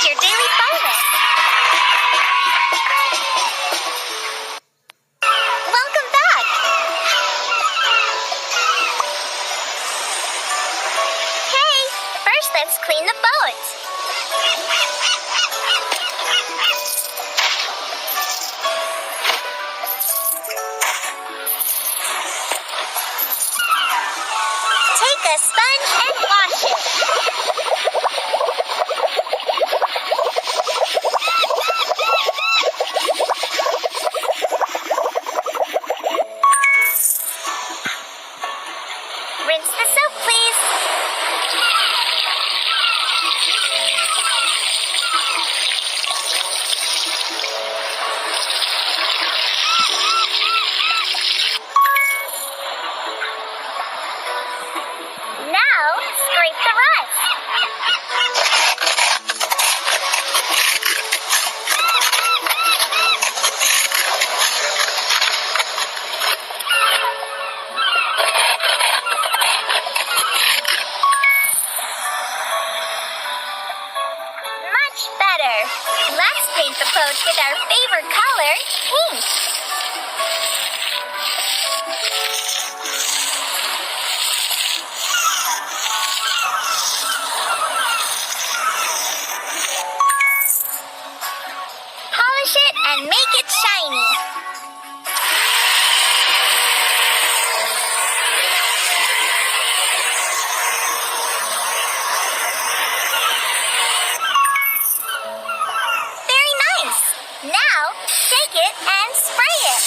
Collect your daily bonus. Welcome back. Hey, first let's clean the boat. Take a sponge and wash it. Rinse the soap, please. Now, scrape the rust. Much better. Let's paint the boat with our favorite color, pink. Polish it and make it shiny. Very nice. Now, shake it and spray it.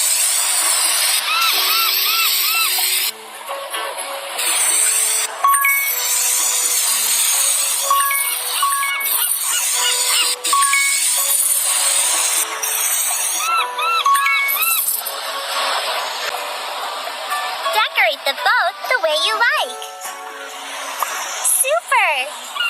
Decorate the boat the way you like. Super!